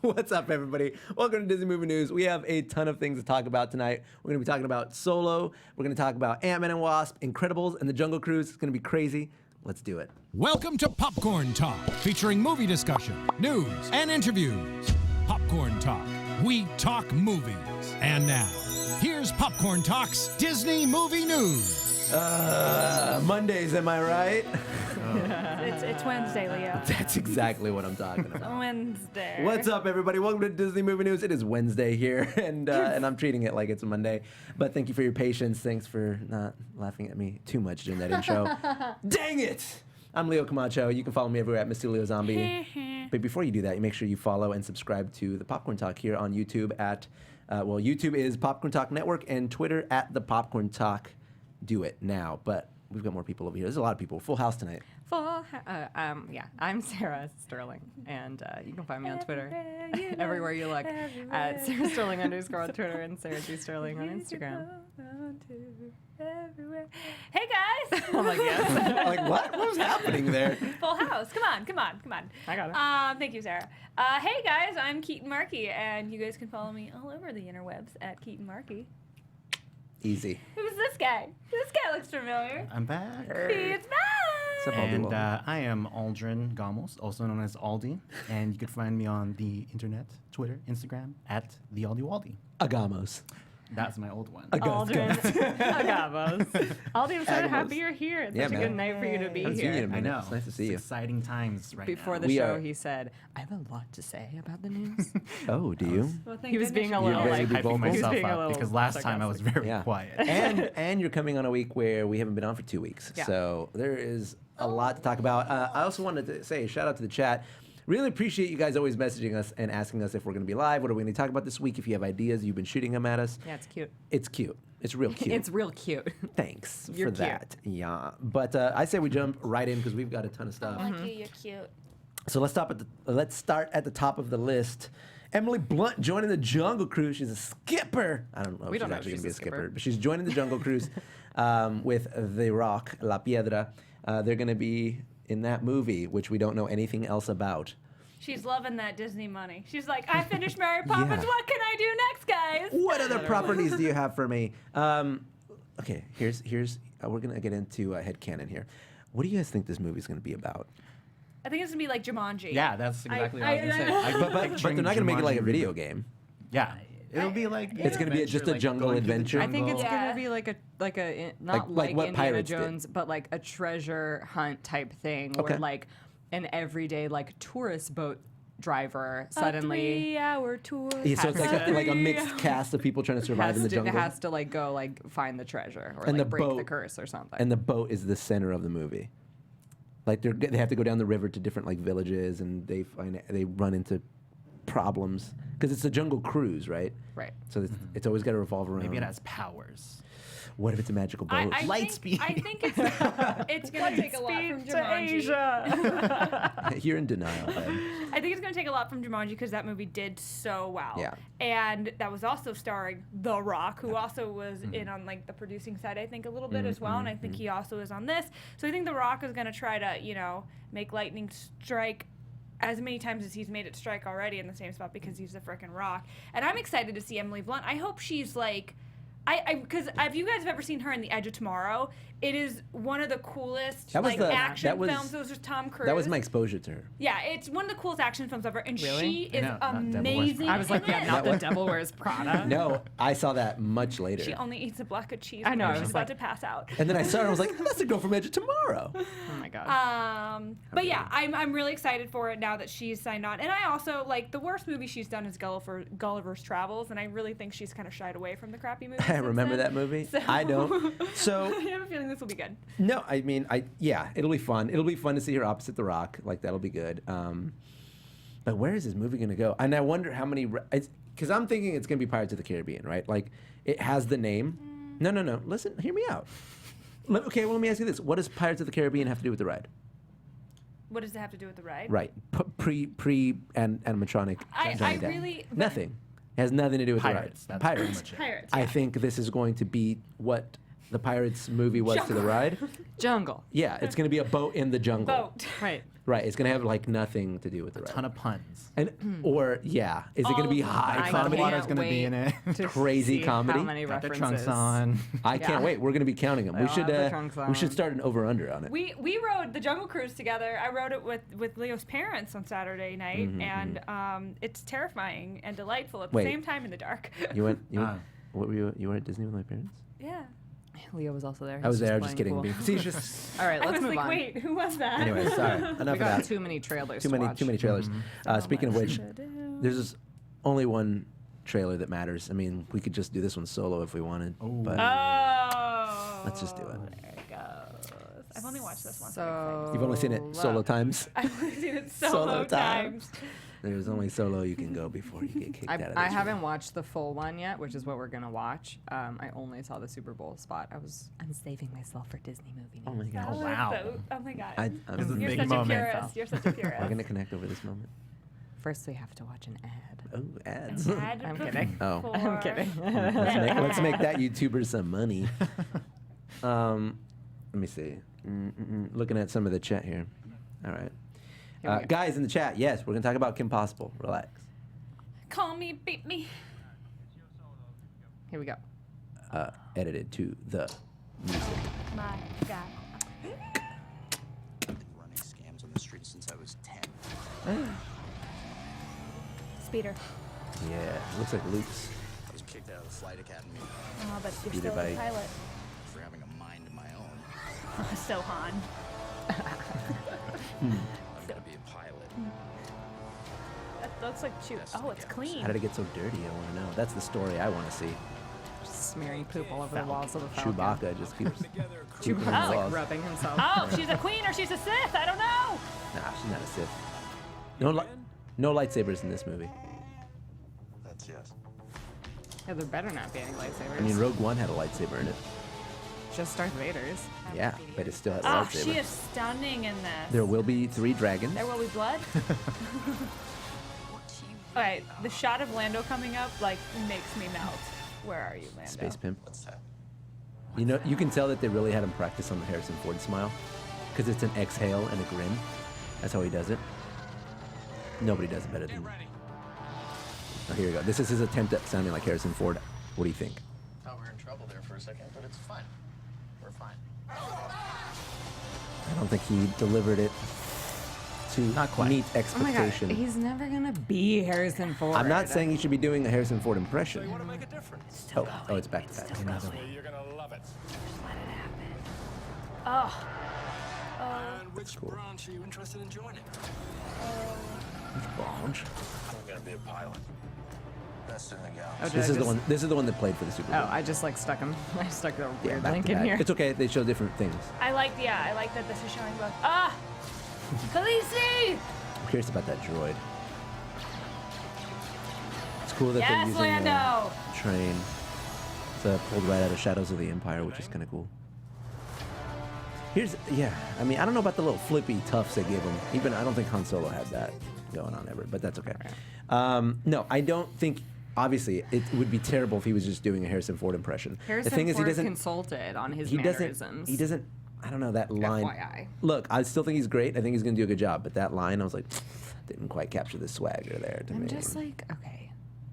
What's up, everybody? Welcome to Disney Movie News. We have a ton of things to talk about tonight. We're going to be talking about Solo. We're going to talk about Antman and Wasp, Incredibles, and the Jungle Cruise. It's going to be crazy. Let's do it. Welcome to Popcorn Talk, featuring movie discussion, news, and interviews. Popcorn Talk. We talk movies. And now, here's Popcorn Talk's Disney Movie News. Mondays, am I right? It's Wednesday, Leo. That's exactly what I'm talking about. Wednesday. What's up, everybody? Welcome to Disney Movie News. It is Wednesday here, and I'm treating it like it's a Monday. But thank you for your patience. Thanks for not laughing at me too much during that intro. Dang it! I'm Leo Camacho. You can follow me everywhere at Mr. Leo Zombie. But before you do that, you make sure you follow and subscribe to the Popcorn Talk here on YouTube at, YouTube is Popcorn Talk Network, and Twitter at the Popcorn Talk. Do it now. But we've got more people over here. There's a lot of people. Full house tonight. I'm Sarah Sterling, and you can find me on Twitter everywhere you look at Sarah Sterling _ on Twitter and Sarah G Sterling on Instagram. Hey guys! I'm like, yes. Like, what? What was happening there? Full house. Come on. I got it. Thank you, Sarah. Hey guys, I'm Keetin Marchi, and you guys can follow me all over the interwebs at Keetin Marchi. Easy. Who's this guy? This guy looks familiar. I'm back. He's back! And I am Aldrin Gamos, also known as Aldi. And you can find me on the internet, Twitter, Instagram, at the Aldi Waldi. Agamos. That's my old one. Aldrin Agamos. Aldi, I'm so happy you're here. It's such a good night for you to be here. I know. It's nice to see you. Exciting times right Before now. the show, he said, I have a lot to say about the news. Oh, do you? Well, He was being a little You're very like, vocal. hyping myself being a up little because last time I was very quiet. and you're coming on a week where we haven't been on for 2 weeks. Yeah. So there is a lot to talk about. I also wanted to say, shout out to the chat. Really appreciate you guys always messaging us and asking us if we're going to be live. What are we going to talk about this week? If you have ideas, you've been shooting them at us. Yeah, it's cute. It's cute. It's real cute. It's real cute. Thanks You're for cute. that. Yeah. But I say we jump right in because we've got a ton of stuff. I like you. You're cute. So let's start at the top of the list. Emily Blunt joining the Jungle Cruise. She's a skipper. I don't know if We she's don't know if actually going she's to be a a skipper, skipper. but she's joining the Jungle Cruise with The Rock, La Piedra. They're going to be in that movie, which we don't know anything else about. She's loving that Disney money. She's like, I finished Mary Poppins. Yeah. What can I do next, guys? What other properties do you have for me? Okay, here's we're going to get into headcanon here. What do you guys think this movie's going to be about? I think it's going to be like Jumanji. Yeah, that's exactly what I was going to say. But they're not going to make it like a video game. Yeah. It'll be like It's gonna be just a jungle adventure. I think it's Yeah. gonna be like a not Like like what Indiana Pirates did. Jones, but like a treasure hunt type thing, Okay. where like an everyday like tourist boat driver A suddenly 3-hour tour. Yeah, so it's has like a to- mixed cast of people trying to survive in the jungle. has to like go like find the treasure or And like the break the boat- curse or something. And the boat is the center of the movie. Like they have to go down the river to different like villages, and they run into problems because it's a jungle cruise, right? Right. So it's always got to revolve around. Maybe it has powers. What if it's a magical boat? Light speed. I think it's going to take a lot from Jumanji. You're in denial, Ben. I think it's going to take a lot from Jumanji because that movie did so well. Yeah. And that was also starring The Rock, who also was in on like the producing side, I think, a little bit as well. And I think he also is on this. So I think The Rock is going to try to, make lightning strike as many times as he's made it strike already in the same spot because he's the frickin' Rock. And I'm excited to see Emily Blunt. I hope she's like... Because if you guys have ever seen her in The Edge of Tomorrow, it is one of the coolest action films. It was just Tom Cruise. That was my exposure to her. Yeah, it's one of the coolest action films ever, and Really? she is know, not Devil Wears amazing. Prada. I was like, in yeah, it. not the Devil Wears Prada. No, I saw that much later. She only eats a block of cheese. I know, when I she's was about like- to pass out. And then I saw her and I was like, that's the girl from Edge of Tomorrow. Oh my god. But yeah, I'm really excited for it now that she's signed on. And I also, like, the worst movie she's done is Gulliver's Travels, and I really think she's kind of shied away from the crappy movies. I remember that movie. I don't. So I have a feeling this will be good. no, I mean, it'll be fun. It'll be fun to see her opposite The Rock. Like that'll be good. But where is this movie gonna go? And I wonder how many. Because I'm thinking it's gonna be Pirates of the Caribbean, right? Like it has the name. No. Listen, hear me out. Okay, well, let me ask you this: what does Pirates of the Caribbean have to do with the ride? What does it have to do with the ride? Right, pre and animatronic. I Johnny Depp. really- nothing. It has nothing to do with Pirates. the ride. That's pretty Pirates. much it. Pirates. I think this is going to be what the Pirates movie was to the ride. Jungle. Yeah, it's going to be a boat in the jungle. Boat. Right. Right, it's going to have like nothing to do with the A ride. ton of puns. And or yeah, is it going to be high I comedy? water's can't gonna be in wait it. to Crazy see comedy? How many Got their references? trunks on. I can't Yeah. wait. We're going to be counting them. They We all should have their trunks we should on. start an over under on it. We rode the Jungle Cruise together. I rode it with Leo's parents on Saturday night, and it's terrifying and delightful at the Wait. same time in the dark. You went what were you were at Disney with my parents? Yeah. Leo was also there. I was He's there, just playing kidding. cool. Being facetious. All right, I let's was move like, on. wait, who was that? Anyway, sorry. Enough We of got that. too many trailers. Too to many watch. trailers. Speaking of which, much to do. there's only one trailer that matters. I mean, we could just do this one solo if we wanted, but Oh. let's just do it. There it goes. I've only watched this once. So You've only seen it solo times. I've only seen it Solo solo time. times. There's only solo you can go before you get kicked out of this. I haven't watched the full one yet, which is what we're gonna watch. I only saw the Super Bowl spot. I'm saving myself for Disney movie Oh news. my That gosh. was wow. Oh my god. I'm This is a You're big such moment. a purist. You're such a purist. We're gonna connect over this moment. First, we have to watch an ad. Oh, ads. Ad I'm kidding. Oh. I'm kidding. Let's make that YouTuber some money. Let me see. Looking at some of the chat here. All right. Here we go. Guys in the chat, yes, we're going to talk about Kim Possible. Relax. Call me, beat me. Here we go. Edited to the music. My god. Running scams on the street since I was 10. Speeder. Yeah, looks like Luke's. I was kicked out of the flight academy Oh, but you're Speeder still a bike. pilot. for having a mind of my own. So Han. I'm gonna be a pilot. That looks like shoot. That's Oh, the it's gas. clean. How did it get so dirty? I want to know. That's the story I want to see. Just smearing poop all over the walls of the Falcon. Chewbacca just keeps pooping in the Chewbacca's like walls. rubbing himself. Oh, she's a queen or she's a Sith. I don't know. Nah, she's not a Sith. No lightsabers in this movie. That's yes. Yeah, there better not be any lightsabers. I mean, Rogue One had a lightsaber in it. Just Darth Vader's. Yeah, but it still had a Oh, lightsaber. she is stunning in this. There will be 3 dragons. There will be blood. Alright, the shot of Lando coming up like makes me melt. Where are you, Lando? Space Pimp. What's that? You know, you can tell that they really had him practice on the Harrison Ford smile, because it's an exhale and a grin. That's how he does it. Nobody does it better than. Oh, here we go. This is his attempt at sounding like Harrison Ford. What do you think? Thought we were in trouble there for a second, but it's fine. We're fine. I don't think he delivered it to Not quite. meet Oh my god, expectation. he's never gonna be Harrison Ford. I'm not saying he should be doing a Harrison Ford impression. You want to make a difference? Oh, it's back to back. You're gonna love it. Oh. And which cool. branch are you interested in joining? Branch. I'm gonna be a pilot. Best in the Oh, galaxy. did This I is the just- one. This is the one that played for the Super Bowl. Oh, I just like stuck him. I stuck the yeah, weird back link to in back. here. It's okay. They show different things. I like that this is showing both. Ah! Khaleesi! I'm curious about that droid. It's cool that they're Yes, using Lando! a train. It's pulled right out of Shadows of the Empire, which is kind of cool. I mean, I don't know about the little flippy tufts they give him. Even I don't think Han Solo had that going on ever, but that's okay. No, I don't think. Obviously, it would be terrible if he was just doing a Harrison Ford impression. Harrison the thing is, Ford he doesn't. consulted on his He mannerisms. doesn't. I don't know that line. FYI. Look, I still think he's great. I think he's gonna do a good job. But that line, I was like, didn't quite capture the swagger there to me. I'm just like, okay,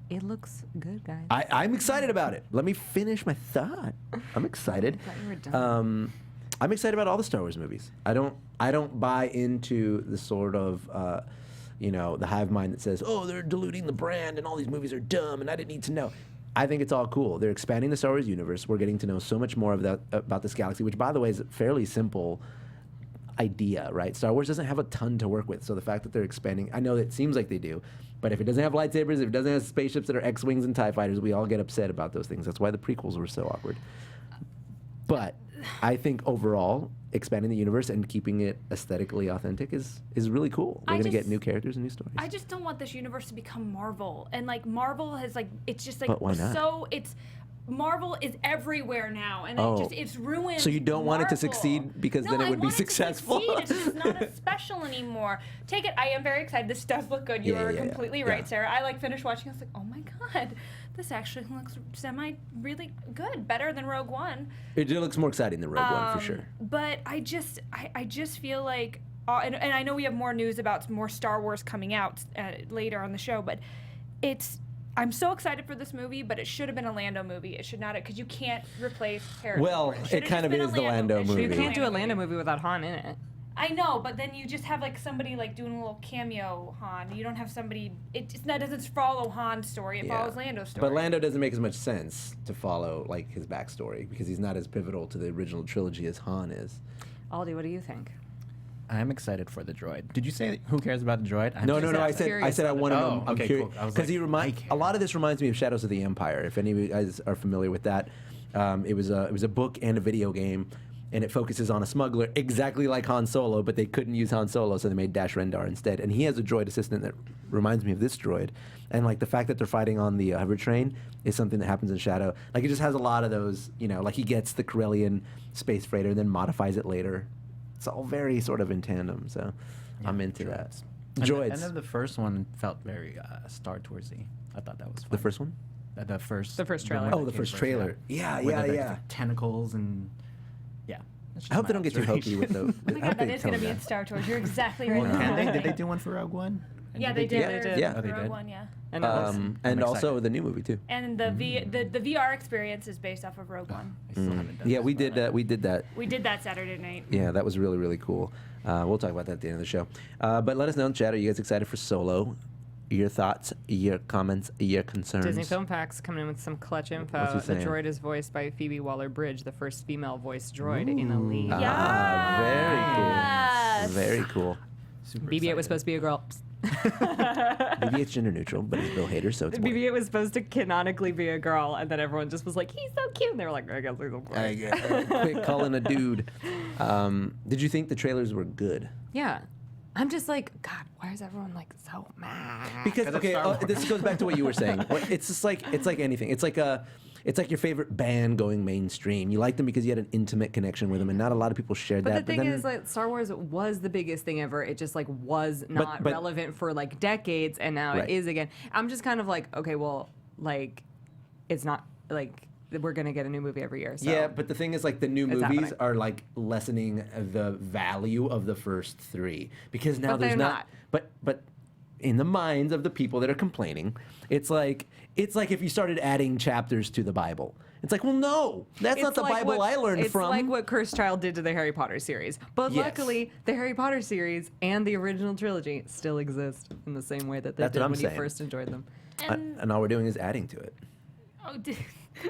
it looks good, guys. I'm excited about it. Let me finish my thought. I'm excited. I thought you were done. I'm excited about all the Star Wars movies. I don't buy into the sort of the hive mind that says, oh, they're diluting the brand and all these movies are dumb and I didn't need to know. I think it's all cool. They're expanding the Star Wars universe. We're getting to know so much more about this galaxy, which, by the way, is a fairly simple idea, right? Star Wars doesn't have a ton to work with, so the fact that they're expanding, I know that it seems like they do, but if it doesn't have lightsabers, if it doesn't have spaceships that are X-Wings and TIE fighters, we all get upset about those things. That's why the prequels were so awkward. But I think overall, expanding the universe and keeping it aesthetically authentic is really cool. We're I going to get just- new characters and new stories. I just don't want this universe to become Marvel. And like Marvel has like it's just like But why not? so it's Marvel is everywhere now, and it's ruined. So you don't want it to Marvel. succeed because then it would be successful. No, I want it to succeed. It's just not as special anymore. Take it. I am very excited. This does look good. You are completely right, Sarah. I finished watching. I was like, oh my god, this actually looks really good. Better than Rogue One. It looks more exciting than Rogue One for sure. But I just feel like, and I know we have more news about more Star Wars coming out later on the show, but I'm so excited for this movie, but it should have been a Lando movie. It should not have, because you can't replace Harrison. Well, it kind of is the Lando movie. You can't do a Lando movie without Han in it. I know, but then you just have like somebody like doing a little cameo Han. You don't have somebody. That doesn't follow Han's story. It follows Lando's story. But Lando doesn't make as much sense to follow like his backstory because he's not as pivotal to the original trilogy as Han is. Aldi, what do you think? I'm excited for the droid. Did you say who cares about the droid? No. I said I want to know. I'm okay, curious cool. I was because like, a lot of this reminds me of Shadows of the Empire. If any of you guys are familiar with that, it was a book and a video game, and it focuses on a smuggler exactly like Han Solo, but they couldn't use Han Solo, so they made Dash Rendar instead. And he has a droid assistant that reminds me of this droid, and like the fact that they're fighting on the hover train is something that happens in Shadow. Like it just has a lot of those, like he gets the Corellian space freighter and then modifies it later. It's all very sort of in tandem, so I'm into that. Droids. And then the first one felt very Star Toursy. I thought that was fun. The first one? The first trailer. one Oh, the that first came trailer. Yeah. Tentacles and I hope they don't get too hokey with those. Oh my god, that is going to be in Star Tours. You're exactly right. Did they do one for Rogue One? Yeah, they did. Yeah. Oh, they Rogue did? One, yeah. And also the new movie too. And the VR experience is based off of Rogue One. I still haven't done Yeah, that. we did that. We did that Saturday night. Yeah, that was really, really cool. We'll talk about that at the end of the show. But let us know in chat. Are you guys excited for Solo? Your thoughts, your comments, your concerns. Disney Film Facts coming in with some clutch info. What's he The saying? droid is voiced by Phoebe Waller-Bridge, the first female voiced droid in a lead. Ah, very cool. Very cool. Super BB-8 was excited. supposed to be a girl. BB-8's gender neutral, but he's Bill Hader, so it's more. BB-8 was supposed to canonically be a girl, and then everyone just was like, he's so cute. And they were like, I guess he's a boy. Quit calling a dude. Did you think the trailers were good? Yeah. I'm just like, God, why is everyone like so mad? Because it's Star Wars. this goes back to what you were saying. It's just like anything. It's like your favorite band going mainstream. You like them because you had an intimate connection with them, and not a lot of people shared But that. the thing is, like, Star Wars was the biggest thing ever. It just like was not but- relevant for like decades, and now Right. it is again. I'm just kind of like, okay, well, like, it's not like we're gonna get a new movie every year. So. Yeah, but the thing is, like, the new It's movies happening. are like lessening the value of the first three because now But there's they're not. But in the minds of the people that are complaining, it's like if you started adding chapters to the Bible. It's like, well, no, that's not It's the like Bible I learned it's from. It's like what Cursed Child did to the Harry Potter series. But Yes. luckily, the Harry Potter series and the original trilogy still exist in the same way that they That's did what I'm when saying. you first enjoyed them. And all we're doing is adding to it. Oh,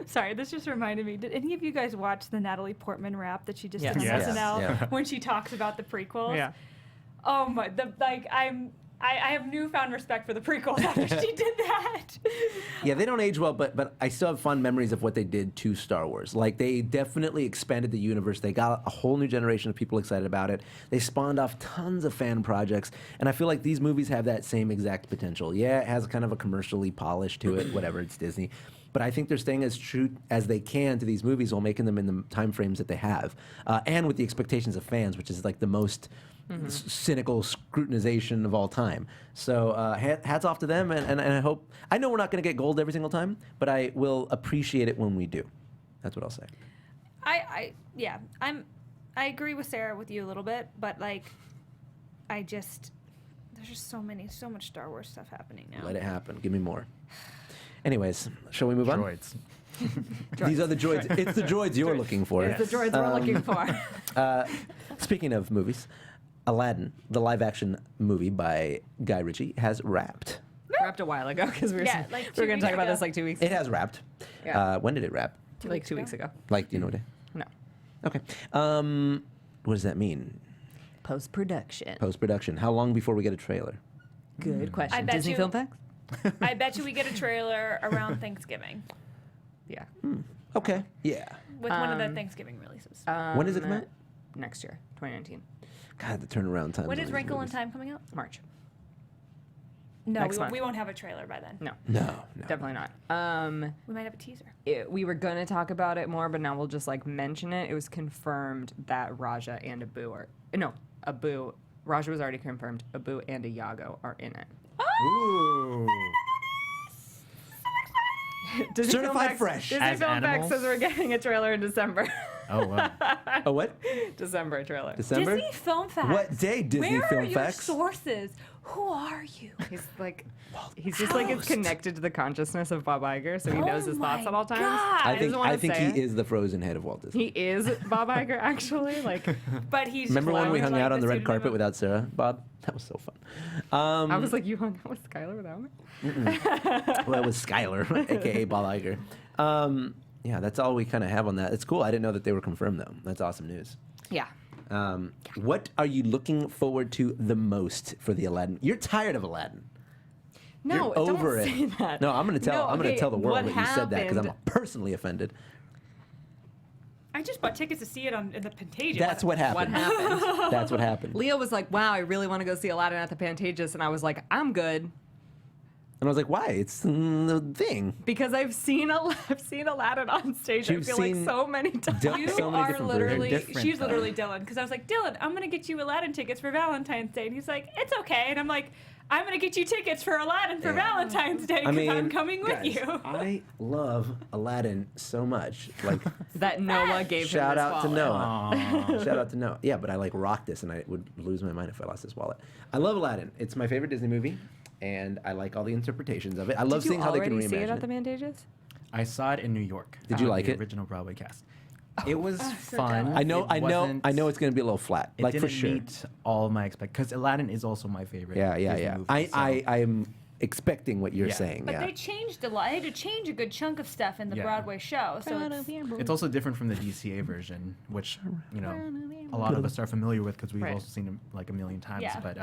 sorry, this just reminded me. Did any of you guys watch the Natalie Portman rap that she just Yes. did on Yes. SNL Yeah. when she talks about the prequels? Yeah. Oh my, I have newfound respect for the prequels after she did that. Yeah, they don't age well, but I still have fond memories of what they did to Star Wars. Like, they definitely expanded the universe. They got a whole new generation of people excited about it. They spawned off tons of fan projects, and I feel like these movies have that same exact potential. Yeah, it has kind of a commercially polish to it, whatever, it's Disney. But I think they're staying as true as they can to these movies while making them in the time frames that they have. And with the expectations of fans, which is like the most cynical scrutinization of all time. So hats off to them, and I hope, I know we're not going to get gold every single time, but I will appreciate it when we do. That's what I'll say. I agree with Sarah with you a little bit, but like, there's just so much Star Wars stuff happening now. Let it happen. Give me more. Anyways, shall we move on? Droids. These are the droids. It's the droids you're looking for. It's the droids we're looking for. Speaking of movies, Aladdin, the live-action movie by Guy Ritchie, has wrapped. Wrapped a while ago because we were Yeah, like we 2 were going to talk weeks about ago. this like 2 weeks It ago. has wrapped. Yeah. When did it wrap? Like 2 weeks ago. Like, do you know what day? No. Okay. What does that mean? Post-production. Post-production. How long before we get a trailer? Good question. I bet Disney you- Film Facts? I bet you we get a trailer around Thanksgiving Yeah. Okay. Yeah. with one of the Thanksgiving releases. When does it come out? Next year, 2019. God, the turnaround time. When is Wrinkle in Time coming out? March. No, Next month. we won't have a trailer by then. No, No. definitely not. We might have a teaser. We were going to talk about it more, but now we'll just like mention it. It was confirmed that Raja and Abu. Raja was already confirmed. Abu and Iago are in it. Ooh. Disney Certified Film fresh. Disney As Film Facts animals? says we're getting a trailer in December. Oh, wow. Oh, what? December trailer. December? Disney Film Facts. What day, Disney Where Film are your Facts? sources? Who are you? He's just like Host. connected to the consciousness of Bob Iger, so he knows his thoughts my at all times. God. I doesn't wanna think say he it. is the frozen head of Walt Disney. He is Bob Iger, actually. Like, But he's Remember just when we hung like out on the red pseudonym carpet of- without Sarah, Bob? That was so fun. I was like, you hung out with Skylar without me? Well, it was Skylar, aka Bob Iger. Yeah, that's all we kind of have on that. It's cool. I didn't know that they were confirmed though. That's awesome news. Yeah. What are you looking forward to the most for the Aladdin? You're tired of Aladdin. No, You're over don't it. say that. No, I'm gonna tell. No, I'm gonna okay, tell the world what that you said that because I'm happened- personally offended. I just bought tickets to see it in the Pantages. That's what What happened. happened? That's what happened. Leo was like, wow, I really want to go see Aladdin at the Pantages. And I was like, I'm good. And I was like, why? It's the thing. Because I've seen Aladdin on stage, I You've feel like seen so many times. You so many are different literally, versions. Different, she's though. literally Dylan. Because I was like, Dylan, I'm going to get you Aladdin tickets for Valentine's Day. And he's like, it's okay. And I'm like, I'm going to get you tickets for Aladdin for Yeah. Valentine's Day I because mean, I'm coming with guys, you. I love Aladdin so much. Like, That Noah gave him shout this out to wallet. Noah. Shout out to Noah. Yeah, but I like rock this, and I would lose my mind if I lost this wallet. I love Aladdin. It's my favorite Disney movie, and I like all the interpretations of it. I love Did you seeing how they can already see it reimagine at the it. Pantages? I saw it in New York. Did you like the it? original Broadway cast. It was so fun. jealous. I know, It I know, wasn't- I know it's gonna be a little flat, It like didn't for sure. meet all my expectations. Because Aladdin is also my favorite. Yeah, yeah, Disney yeah. movie, so- I'm expecting what you're Yeah. saying. But Yeah. they changed a lot. They had to change a good chunk of stuff in the Yeah. Broadway show. So it's, It's also different from the DCA version, which a lot of us are familiar with because we've Right. also seen it like a million times. Yeah. But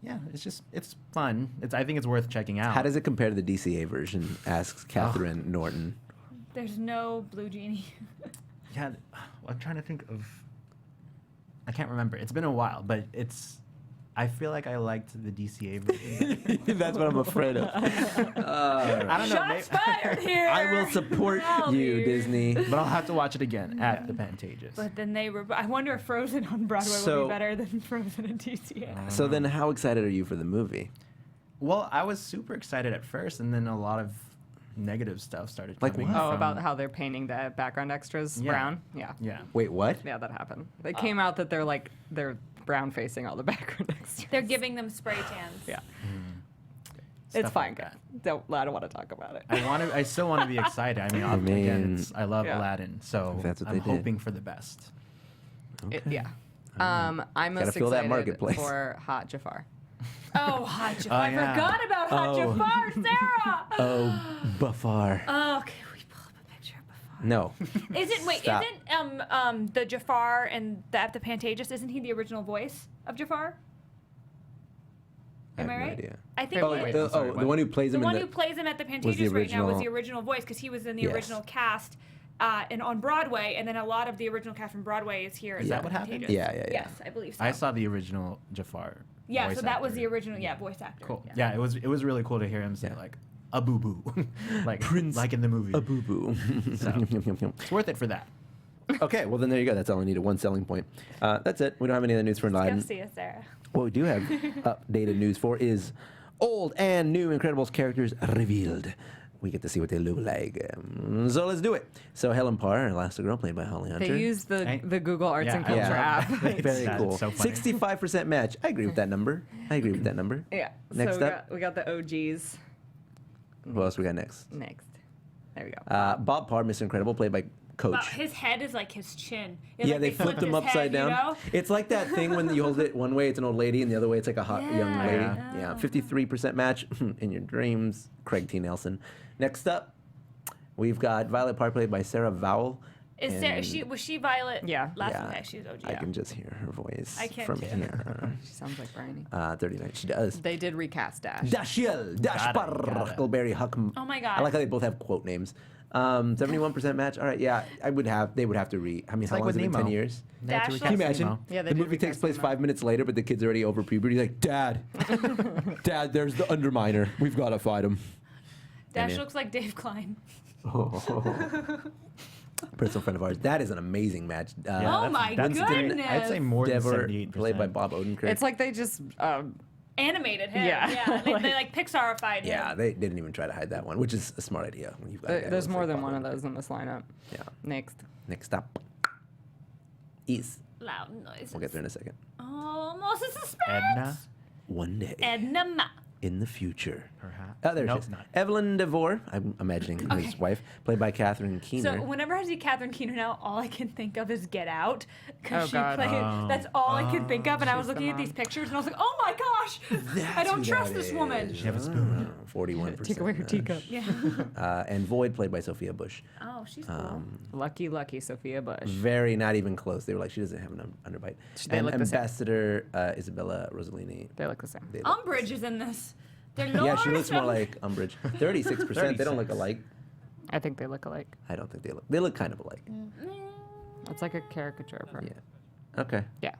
yeah, it's fun. I think it's worth checking out. How does it compare to the DCA version? Asks Catherine Norton. there's no blue genie. Yeah, I'm trying to think of. I can't remember. It's been a while, but I feel like I liked the DCA version. That's what I'm afraid of. I don't know. Shots fired here. I will support I'll you, be- Disney. But I'll have to watch it again at the Pantages. But then I wonder if Frozen on Broadway So- will be better than Frozen in DCA. So then, how excited are you for the movie? Well, I was super excited at first, and then a lot of negative stuff started Like coming. what? Oh, from- about how they're painting the background extras Yeah. brown? Yeah. Yeah. Wait, what? Yeah, that happened. It came out that they're brown facing all the background extras. They're giving them spray tans. Yeah. Stuff It's fine, like that. I don't want to talk about it. I still want to be excited. I mean, I again, mean, I love yeah. Aladdin, so If that's what I'm they did. hoping for the best. Yeah. I'm most Gotta fill that excited marketplace. for Hot Jafar. Oh, Hot Jafar. Oh, yeah. I forgot about Hot Oh. Jafar, Sarah. Oh, Bafar. Oh, can we pull up a picture of Jafar? No. Stop. Isn't the Jafar and at the Pantages, isn't he the original voice of Jafar? I Am have I no right? idea. I think Oh, he wait, is. I'm sorry, the what? one who plays The him one in who the. plays him at the was Pantages the right now was the original- original voice because he was in the Yes. original cast and on Broadway, and then a lot of the original cast from Broadway is here. Is at that the what happened? Pantages. Yeah, yeah, yeah. Yes, I believe so. I saw the original Jafar. Yeah, voice so that was actor. the original, voice actor. Cool. Yeah, it was really cool to hear him say Yeah. like a boo boo, like Prince like in the movie. A boo boo. It's worth it for that. Okay, well then there you go. That's all I needed. One selling point. That's it. We don't have any other news for Go Aladdin. see us, Sarah. What we do have updated news for is old and new Incredibles characters revealed. We get to see what they look like. So let's do it. So Helen Parr, Elastigirl, played by Holly Hunter. They used the Google Arts Yeah, and Culture yeah. app. Very That's cool. so funny. 65% match. I agree with that number. Yeah. Next so up. we got the OGs What else we got next? next. There we go. Bob Parr, Mr. Incredible, played by Coach. Wow, his head is like his chin. It's Yeah, like they flipped him his upside head, down. You know? It's like that thing when you hold it one way, it's an old lady, and the other way, it's like a hot young Yeah. lady. Yeah. Yeah, 53% match in your dreams. Craig T. Nelson. Next up, we've got Violet Parr, played by Sarah Vowell. Is Sarah, and- was she Violet? Yeah. Last Yeah. okay, she was OG. I can just hear her voice I can from too. here. She sounds like Bryony. 39, she does. They did recast Dash. Dashiell, Dash Got it, got it. Huckleberry Huck. Oh my God. I like how they both have quote names. 71% match. All right, yeah, they would have to I mean, how like long has with it been? 10 Nemo. years? Dash Can Can you imagine? Yeah, they the did movie takes recast place Nemo. 5 minutes later, but the kid's already over puberty. He's like, Dad, Dad, there's the Underminer. We've got to fight him. Dash yeah. looks like Dave Klein. Personal friend of ours. That is an amazing match. Oh my I'd goodness. say more Dever, than 78%. played by Bob Odenkirk. It's like they just Animated him. Yeah. Yeah. They like Pixarified him. yeah, they didn't even try to hide that one, which is a smart idea. When you've got a guy there's who looks more like than Bob one of Odenkirk. those in this lineup. Yeah. Next. Up is. Loud noises. We'll get there in a second. Almost a suspense. Edna, One day Edna Ma. in the future. perhaps. Oh, there nope, she is. not. Evelyn DeVore, I'm imagining his wife, played by Catherine Keener. So whenever I see Catherine Keener now, all I can think of is Get Out. Because Oh, she God. played. That's all I can think of. And I was She's the looking at mom. these pictures and I was like, oh my gosh, I don't trust this woman. You have a spoon. 41%. Take away her teacup. Yeah. And Void, played by Sophia Bush. Oh, she's cool. Lucky Sophia Bush. Very not even close. They were like, she doesn't have an underbite. They And look the same. Ambassador Isabella Rossellini. They look the same. They look- Umbridge is in this. They're Yeah, she Lord looks more of- like Umbridge. 36%. They don't look alike. I think they look alike. I don't think they look. They look kind of alike. It's like a caricature of her. Yeah. Okay. Yeah.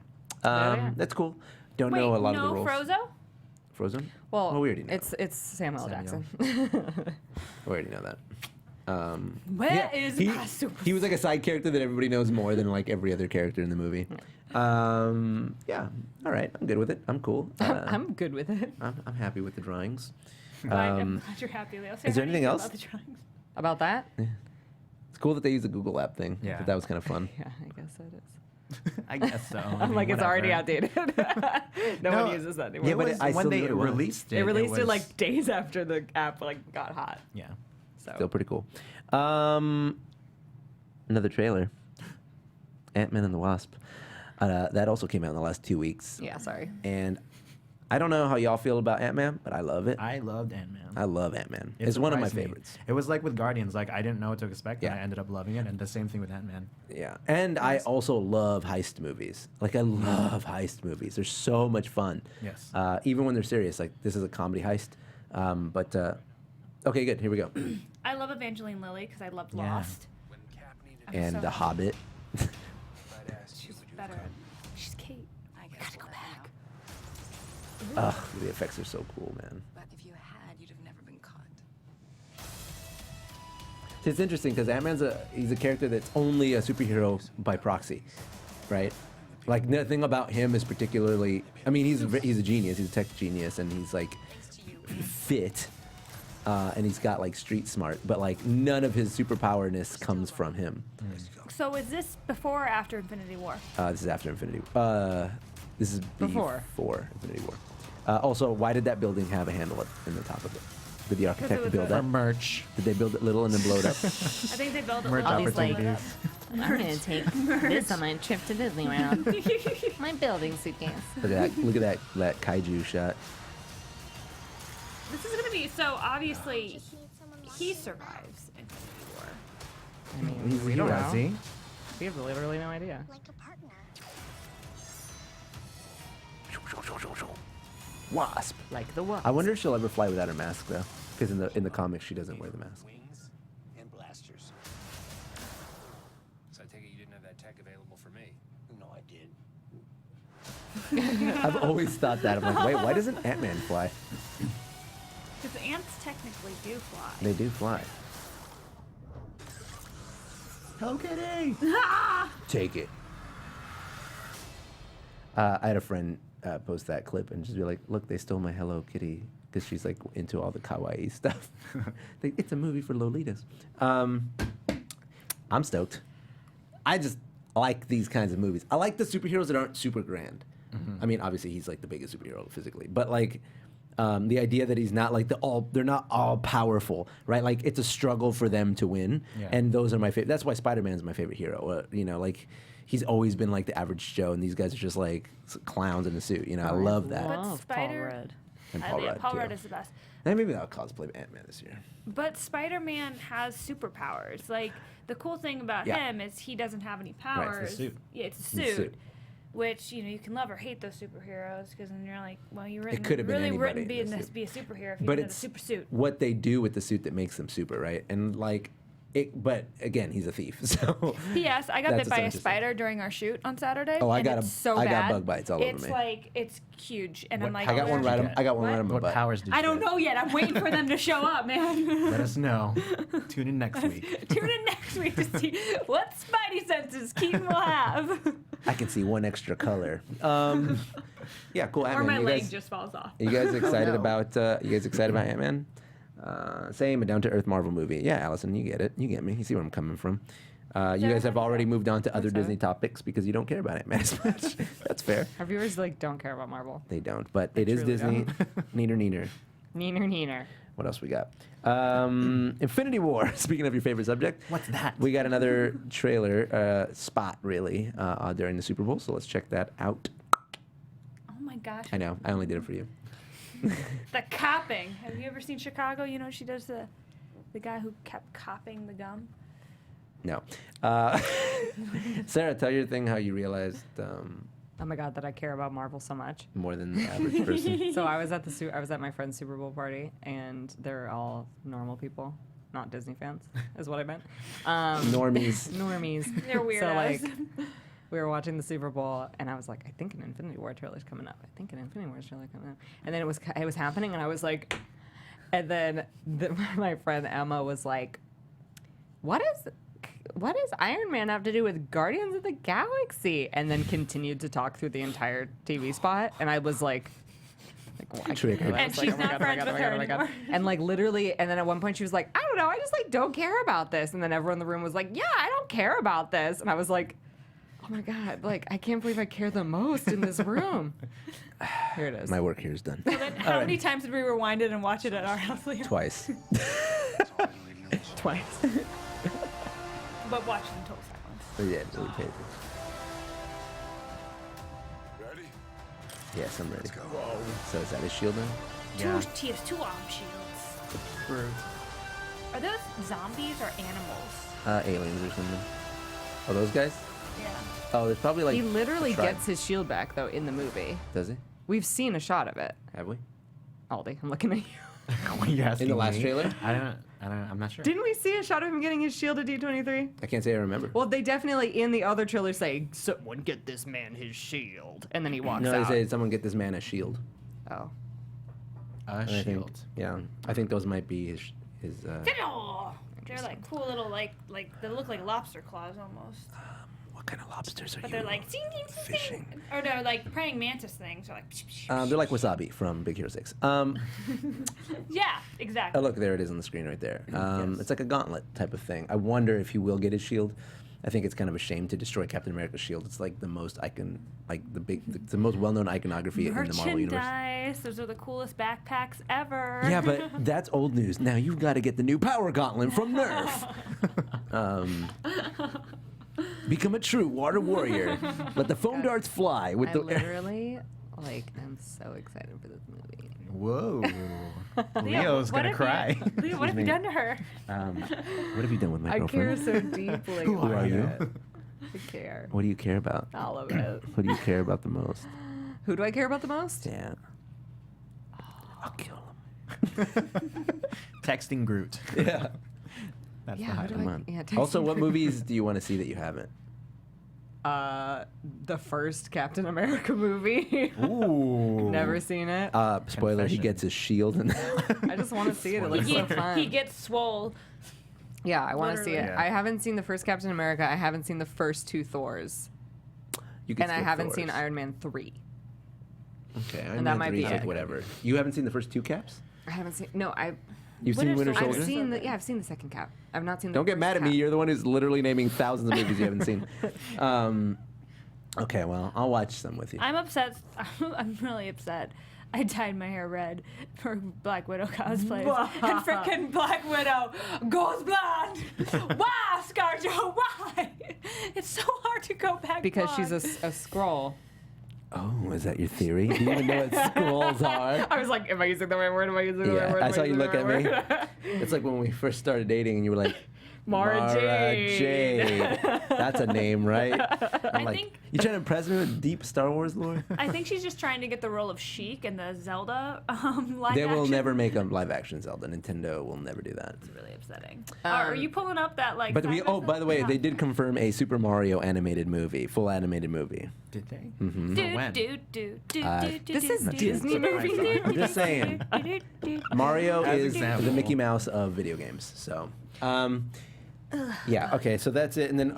There they are. That's cool. Don't Wait, know a lot no of the rules. Frozo? Frozen? Well, we already know. it's Samuel Samuel. Jackson. We already know that. Where is my super? He was like a side character that everybody knows more than like every other character in the movie. Yeah. All right. I'm good with it. I'm cool. I'm good with it. I'm happy with the drawings. I'm glad you're happy, Leo. Say is there how do you anything feel else? about the drawings? About that? It's cool that they use the Google app thing. Yeah. I thought that was kind of fun. Yeah, I guess it is. I guess so. I I'm mean, like, it's already whatever. outdated. no one uses that anymore. Yeah, but was, I when still they knew what it was. released it. They released it was- like days after the app like got hot. Yeah. So Still pretty cool. Another trailer. Antman and the Wasp. That also came out in the last 2 weeks. yeah, sorry. And I don't know how y'all feel about Ant-Man, but I love it. I loved Ant-Man. I love Ant-Man. It It's one of my surprised me. favorites. It was like with Guardians. Like I didn't know what to expect, and Yeah. I ended up loving it. And the same thing with Ant-Man. Yeah. And I also love heist movies. Like, I love heist movies. They're so much fun. Yes. Even when they're serious. Like, this is a comedy heist. Okay, good. Here we go. I love Evangeline Lilly because I loved Yeah. Lost. When Cap needed I'm And so The happy. Hobbit. I'd asked you, She's would you better. come? She's Kate. I We guess gotta go we'll back. Ugh, the effects are so cool, man. But if you had, you'd have never been caught. See, it's interesting because Ant-Man's he's a character that's only a superhero by proxy, right? Like, nothing about him is particularly. I mean, he's a genius. He's a tech genius, and he's like fit, and he's got like street smart. But like, none of his superpowerness comes from him. So is this before or after Infinity War? This is after Infinity. This is Before. Infinity War. Also, why did that building have a handle in the top of it? Did the architect was build a- that? For merch. Did they build it little and then blow it up? I think they built it Merch little and opportunities. blew it I'm gonna take this on my trip to Disneyland. up. My building suitcase. Look at that kaiju shot. This is gonna be so obviously he survives Infinity War. I mean, He's we don't know. see? We have literally no idea. Like a partner. Wasp. Like the what? I wonder if she'll ever fly without her mask though, because in the comics she doesn't wear the mask. Wings and blasters. So I take it you didn't have that tech available for me? No, I did. I've always thought that. I'm like, wait, why doesn't Ant-Man fly? Because ants technically do fly. They do fly. Hello Kitty. Take it. I had a friend post that clip and just be like, look, they stole my Hello Kitty, because she's like into all the kawaii stuff. It's a movie for Lolitas. I'm stoked. I just like these kinds of movies. I like the superheroes that aren't super grand. I mean, obviously he's like the biggest superhero physically, but like the idea that he's not like they're not all powerful, right? Like, it's a struggle for them to win, Yeah. and those are my favorite. That's why Spider-Man's my favorite hero. Like, he's always been like the average Joe, and these guys are just like clowns in a suit. I love that. But Love Spider- Paul Rudd. And Yeah, Paul Paul Rudd, Rudd too. is the best. And maybe that'll cosplay Ant-Man this year. But Spider-Man has superpowers. Like, the cool thing about Yeah. him is he doesn't have any the powers. suit. Yeah, it's a The suit. suit. Which, you can love or hate those superheroes, because then you're like, well, you could have been really anybody wouldn't in be the suit. be a superhero if you But didn't have a it's super suit. what they do with the suit that makes them super, right? And like, But again, he's a thief. So P.S. I got that's bit by a interesting. spider during our shoot on Saturday. Oh, I and got it's so I got bad. bug bites all over It's me. like it's huge, and I'm What like, I got one right. get? I got one What? right on my What butt. powers did you I don't get? know yet. I'm waiting for them to show up, man. Let us know. Tune in next week. Tune in next week to see what Spidey senses Keetin will have. I can see one extra color. Yeah, cool. Or Ant-Man. my You leg guys, just falls off. are you guys excited no. about? You guys excited about Ant-Man? Same, a down-to-earth Marvel movie. Yeah, Allison, you get it. You get me. You see where I'm coming from. You guys have already moved on to other so. Disney topics because you don't care about Ant-Man as much. That's fair. Our viewers don't care about Marvel. They don't, but it is truly Disney. Neener. Neener. What else we got? Infinity War. Speaking of your favorite subject, What's that? we got another trailer spot really during the Super Bowl. So let's check that out. Oh my gosh. I know. I only did it for you. The copping. Have you ever seen Chicago? You know she does the guy who kept copping the gum. No. Sarah, tell your thing how you realized Oh my God, that I care about Marvel so much. more than the average person. So I was at my friend's Super Bowl party, and they're all normal people, not Disney fans, is what I meant. Normies. Normies. They're weirdos. So like, we were watching the Super Bowl, and I was like, I think an Infinity War trailer's coming up. I think an Infinity War trailer's coming up. And then it was happening, and I was like, and then my friend Emma was like, what does Iron Man have to do with Guardians of the Galaxy? And then continued to talk through the entire TV spot, and I was like why? Triggered. And she's not friends with her anymore. And like literally, and then at one point she was like, I don't know, I just like don't care about this. And then everyone in the room was like, yeah, I don't care about this. And I was like, oh my God, like I can't believe I care the most in this room. Here it is. My work here is done. So then how many times did we rewind it and watch it at our house, Leo? Twice. Twice. But watch it in total silence. Oh, yeah, really paid attention. Ready? Yes, I'm ready. Let's go. So is that his shield now? Yeah. He has two arm shields. Are those zombies or animals? Aliens or something. Oh, those guys? Yeah. Oh, there's probably like. He literally a tribe. gets his shield back though in the movie. Does he? We've seen a shot of it. Have we? Aldi, I'm looking at you. What are you asking In the last me? trailer? I don't. I'm not sure. Didn't we see a shot of him getting his shield at D23? I can't say I remember. Well, they definitely in the other trailer say, "Someone get this man his shield," and then he walks No, out. they say someone get this man a shield. Oh, A And I think, shield. yeah, I think those might be his They're like cool little like they look like lobster claws almost. what kind of lobsters are But you? they're like zing, zing, zing, fishing. zing. Or they're like praying mantis things. They're like They're like wasabi from Big Hero 6. yeah, exactly. Oh, look, there it is on the screen right there. Yes. It's like a gauntlet type of thing. I wonder if he will get his shield. I think it's kind of a shame to destroy Captain America's shield. It's like the most the most well-known iconography in the Marvel universe. Merchandise. Those are the coolest backpacks ever. Yeah, but that's old news. Now you've got to get the new Power Gauntlet from Nerf. Become a true water warrior. Let the foam darts fly with I the. literally am so excited for this movie. Whoa. Leo, Leo's what gonna have cry. Leo, what have you done to her? What have you done with my I care girlfriend? so deeply. Who are about you? it. I care. What do you care about? All of it. What do you care about the most? Who do I care about the most? Yeah. I'll kill him. Texting Groot. Yeah. That's Yeah, the who highlight. do Come I- on. yeah, Also, texting what Groot. movies do you want to see that you haven't? The first Captain America movie. Ooh. Never seen it. Spoiler: He Confession. gets his shield, and I just want to see it. It looks He, so fun. he gets swole. Yeah, I want to see it. Literally. I haven't seen the first Captain America. I haven't seen the first two Thors. you can And I skip haven't seen Thor's. Iron Man 3. Okay, Iron that Man might 3 be is like it. whatever. You haven't seen the first two Caps? I haven't seen. No, You've seen Winter Winter Soldier? I've seen the. Yeah, I've seen the second Cap. I've not seen. The Don't get first mad at me. Cap. You're the one who's literally naming thousands of movies you haven't seen. Okay, well, I'll watch some with you. I'm upset. I'm really upset. I dyed my hair red for Black Widow cosplays. And freaking Black Widow goes blonde. Why, ScarJo? Why? It's so hard to go back Because blonde. she's a scroll. Oh, is that your theory? Do you even know what scrolls are? I was like, am I using the right word? Am I using the right Yeah, word? I Am saw you using look the at right me. word? It's like when we first started dating and you were like, Mara Jade. Jade. That's a name, right? I'm I like, think- you trying to impress me with deep Star Wars lore? I think she's just trying to get the role of Sheik in the Zelda live They will action. never make a live action Zelda. Nintendo will never do that. It's really upsetting. Are you pulling up that like? But side by the way, stuff? they did confirm a Super Mario animated movie, full animated movie. Did they? Mm-hmm. Do, when? do, do, do, do, do, This is do, Disney do, movie. do, I'm just do, saying. do, do, do. Mario As is example. the Mickey Mouse of video games. So, yeah, okay, so that's it. And then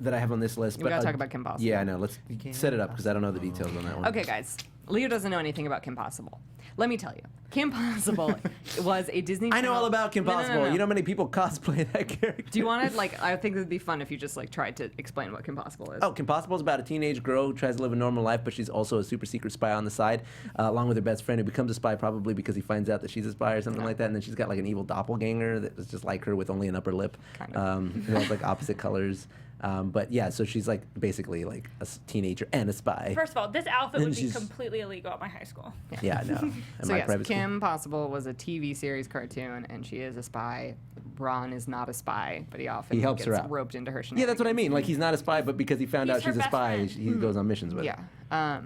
that I have on this list. We but gotta talk about Kim Possible. Yeah, I know. Let's Kim set it up because I don't know the details on that one. Okay, guys. Leo doesn't know anything about Kim Possible. Let me tell you. Kim Possible was a Disney I know Channel- all about Kim No, no, no, Possible. no. You know how many people cosplay that character? Do you want to, like, I think it would be fun if you just, like, tried to explain what Kim Possible is. Oh, Kim Possible is about a teenage girl who tries to live a normal life, but she's also a super secret spy on the side, along with her best friend who becomes a spy probably because he finds out that she's a spy or something like that. And then she's got like an evil doppelganger that was just like her with only an upper lip. Kind of. You know, like opposite colors. But yeah, so she's like basically like a teenager and a spy. First of all, this outfit And would be she's- completely illegal at my high school. Yeah, no. Am So I yes, private school? Kim Possible was a TV series cartoon, and she is a spy. Ron is not a spy, but he often He helps gets her out. roped into her Yeah, shenanigans. that's what I mean. Like he's not a spy, but because he found He's out her she's a best spy, friend. he goes on missions with her. Yeah.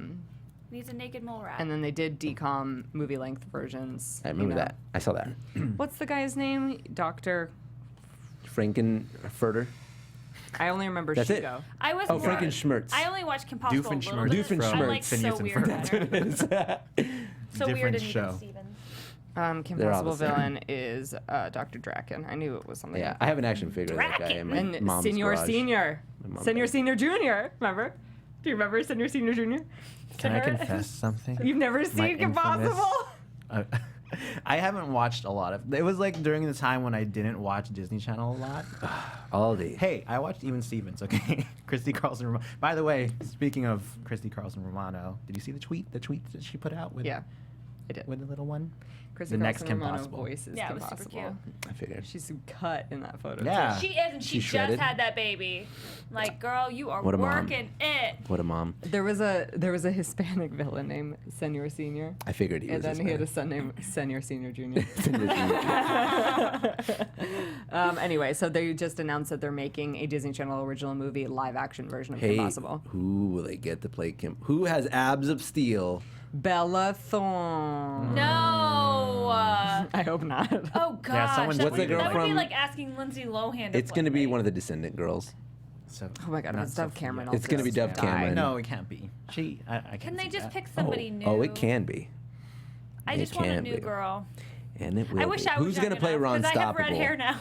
He's a naked mole rat. And then they did decom movie-length versions. I remember that. I saw that. What's the guy's name? Dr. Frankenfurter. I only remember That's it. Shigo. I was Oh, more- Frankenschmerz. I only watched Kim Possible a little bit. Doofenshmirtz. I like So Phineas and Weird Ferb. better. So Weird Different and show. Even Stevens. Kim They're all Possible the same. villain is Dr. Draken. I knew it was something. Yeah, I have an action figure of that guy in my And mom's Senior garage. Senior. My mom Senior does. Senior Junior. Remember? Do you remember Senior Senior Junior? Can I confess something? You've never My seen Kim infamous- Possible? I haven't watched a lot of. It was like during the time when I didn't watch Disney Channel a lot. Aldi. Hey, I watched Even Stevens. Okay, Christy Carlson. By the way, speaking of Christy Carlson Romano, did you see the tweet? The tweet that she put out with Yeah, I did. with the little one. Chrissy the next Carlson Kim Romano Possible. voice is Yeah, it Kim was super Possible. I figured. She's cut in that photo. Yeah. She is, and she She's just shredded. had that baby. Like, girl, you are What a mom. working it. What a mom. There was a Hispanic villain named Senor Senior. I figured he And was then he had a Hispanic. son named Senor Senior Junior. Senior. Anyway, so they just announced that they're making a Disney Channel original movie live action version of Hey, Kim Possible. who will they get to play Kim? Who has abs of steel? Bella Thorne. No. I hope not. Oh gosh. someone that What's the would, girl that would be from- like asking Lindsay Lohan. To It's play going to be me. one of the Descendant girls. So, Oh my God, not it's Dove Sophia. Cameron. It's gonna be also. Dove Cameron. No, it can't be. I can't Can they see just that. pick somebody new? Oh, it can be. I it just want a can new be. girl. And it will I wish be. I was Who's young gonna play Ron enough, 'cause I have red Stoppable? hair now.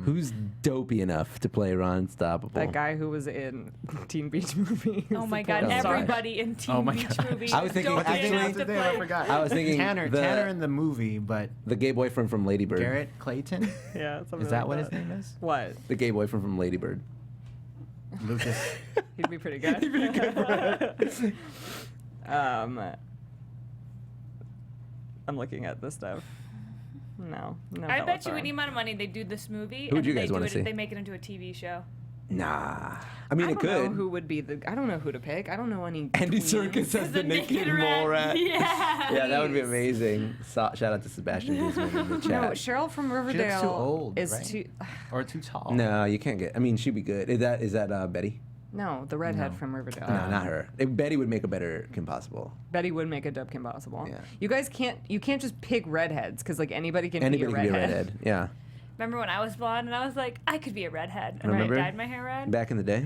Who's dopey enough to play Ron Stoppable? That guy who was in Teen Beach Movie. Oh my God! Oh, sorry. Everybody in Teen Oh my Beach God. movies. I was thinking- don't What's his get name? enough to Today, I play. forgot. I was thinking Tanner in the movie, but the gay boyfriend from Lady Bird. Garrett Clayton. Yeah, something Is that like what his name is? What? The gay boyfriend from Lady Bird. Lucas. He'd be pretty good. He'd be good. I'm looking at this stuff. No. I Bella bet you Thorne. any amount of money they do this movie. Who'd and you then guys they wanna do see? it, They make it into a TV show. Nah. I mean, I it don't know could. who would be the. I don't know who to pick. I don't know any. Andy tweens. Serkis as the naked mole rat. Yeah. Yeah, that would be amazing. Shout out to Sebastian Guzman in the chat. No, Cheryl from Riverdale She looks too old, is right? too. Or too tall. No, you can't get. I mean, she'd be good. Is that Betty? No, the redhead No. from Riverdale. No, not her. Betty would make a better Kim Possible. Betty would make a Dub Kim Possible. Yeah. You guys can't. You can't just pick redheads because like anybody can Anybody be a can be a redhead. redhead. Yeah. Remember when I was blonde and I was like, I could be a redhead, and Remember? I dyed my hair red. Back in the day.